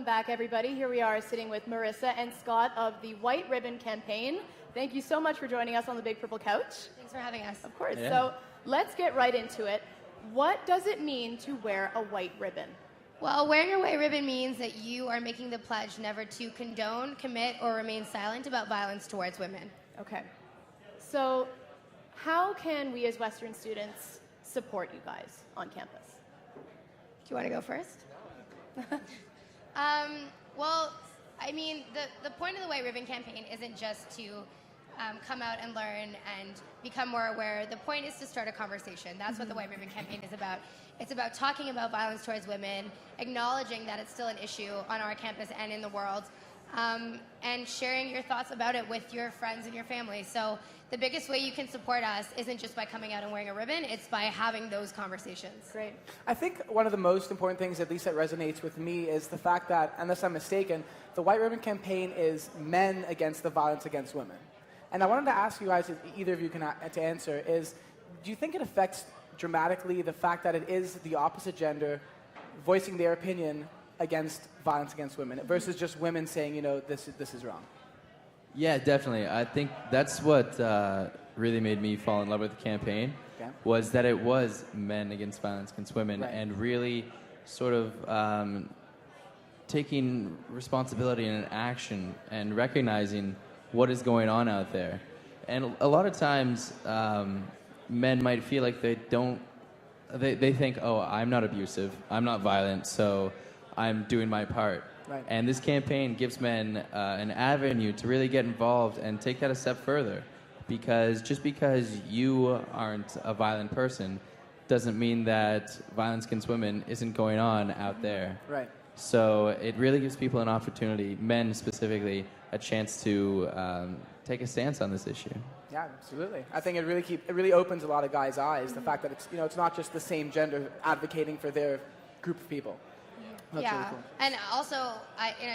Welcome back, everybody. Here we are sitting with Marissa and Scott of the White Ribbon Campaign. Thank you so much for joining us on the Big Purple Couch. Thanks for having us. Of course. Yeah. So let's get right into it. What does it mean to wear a white ribbon? Well, wearing a white ribbon means that you are making the pledge never to condone, commit, or remain silent about violence towards women. Okay. So how can we as Western students support you guys on campus? Do you want to go first? Well, I mean, the point of the White Ribbon Campaign isn't just to come out and learn and become more aware. The point is to start a conversation. That's what the White Ribbon Campaign is about. It's about talking about violence towards women, acknowledging that it's still an issue on our campus and in the world, and sharing your thoughts about it with your friends and your family. So the biggest way you can support us isn't just by coming out and wearing a ribbon, it's by having those conversations. Great. I think one of the most important things, at least that resonates with me, is the fact that, unless I'm mistaken, the White Ribbon Campaign is men against the violence against women. And I wanted to ask you guys, if either of you can to answer, is do you think it affects dramatically the fact that it is the opposite gender voicing their opinion against violence against women versus just women saying, you know, this is wrong? Yeah, definitely. I think that's what really made me fall in love with the campaign, was that it was men against violence against women, and really sort of taking responsibility and action and recognizing what is going on out there. And a lot of times, men might feel like they think, oh, I'm not abusive, I'm not violent, so I'm doing my part. Right. And this campaign gives men an avenue to really get involved and take that a step further. Because just because you aren't a violent person doesn't mean that violence against women isn't going on out there. Right. So it really gives people an opportunity, men specifically, a chance to take a stance on this issue. Yeah, absolutely. I think it really opens a lot of guys' eyes, the fact that it's not just the same gender advocating for their group of people. That's yeah, really cool. and also,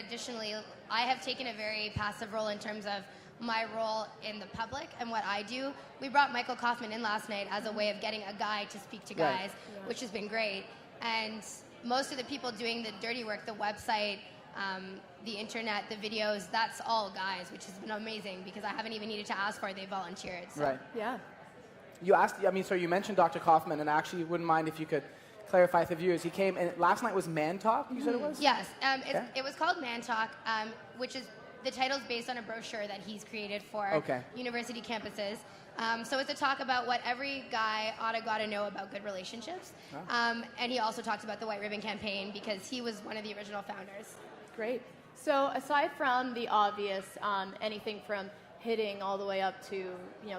additionally, I have taken a very passive role in terms of my role in the public and what I do. We brought Michael Kaufman in last night as a way of getting a guy to speak to guys, which has been great. And most of the people doing the dirty work, the website, the internet, the videos, that's all guys, which has been amazing because I haven't even needed to ask for it, they volunteered. So. Right. Yeah. You mentioned Dr. Kaufman, and I actually wouldn't mind if you could clarify for viewers. He came, and last night was Man Talk, you said it was? Yes. It was called Man Talk, which is, the title's based on a brochure that he's created for university campuses. So it's a talk about what every guy gotta know about good relationships. And he also talks about the White Ribbon Campaign because he was one of the original founders. Great. So aside from the obvious, anything from hitting all the way up to,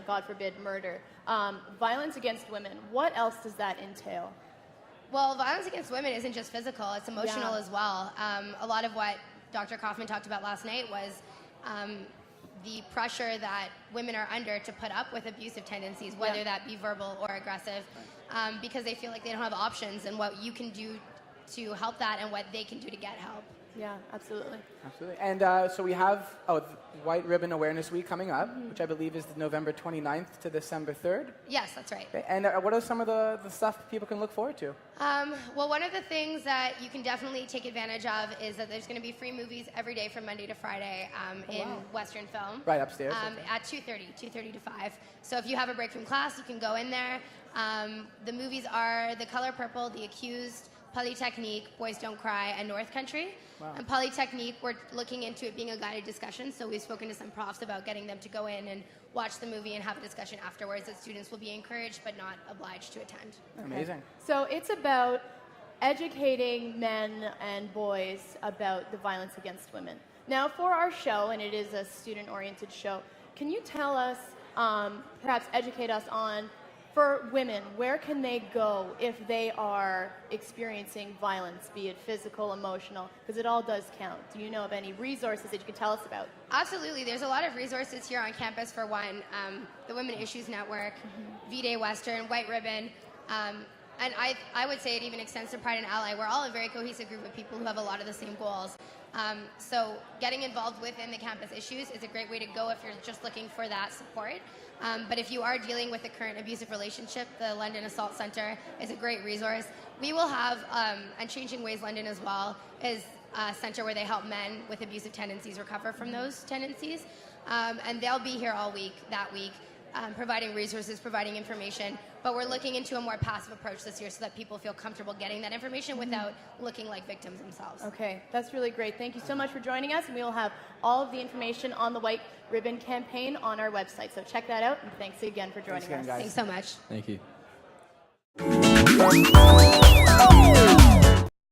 God forbid, murder, violence against women, what else does that entail? Well, violence against women isn't just physical, it's emotional as well. A lot of what Dr. Kaufman talked about last night was the pressure that women are under to put up with abusive tendencies, whether that be verbal or aggressive, because they feel like they don't have options, and what you can do to help that and what they can do to get help. Yeah, absolutely. Absolutely. And so we have White Ribbon Awareness Week coming up, which I believe is November 29th to December 3rd. Yes, that's right. Okay. And what are some of the stuff people can look forward to? Well, one of the things that you can definitely take advantage of is that there's going to be free movies every day from Monday to Friday in Western Film. Right upstairs. At 2:30 to 5. So if you have a break from class, you can go in there. The movies are The Color Purple, The Accused, Polytechnique, Boys Don't Cry, and North Country. Wow. And Polytechnique, we're looking into it being a guided discussion, so we've spoken to some profs about getting them to go in and watch the movie and have a discussion afterwards that students will be encouraged but not obliged to attend. Amazing. So it's about educating men and boys about the violence against women. Now, for our show, and it is a student-oriented show, can you tell us, perhaps educate us on, for women, where can they go if they are experiencing violence, be it physical, emotional, because it all does count. Do you know of any resources that you can tell us about? Absolutely. There's a lot of resources here on campus. For one, the Women Issues Network, V-Day Western, White Ribbon, and I would say it even extends to Pride and Ally. We're all a very cohesive group of people who have a lot of the same goals. So getting involved within the campus issues is a great way to go if you're just looking for that support. But if you are dealing with a current abusive relationship, the London Assault Center is a great resource. We will have, and Changing Ways London as well, is center where they help men with abusive tendencies recover from those tendencies. And they'll be here all week, that week, providing resources, providing information. But we're looking into a more passive approach this year so that people feel comfortable getting that information without looking like victims themselves. Okay, that's really great. Thank you so much for joining us, and we will have all of the information on the White Ribbon Campaign on our website. So check that out, and thanks again for joining us. Thanks so much. Thank you.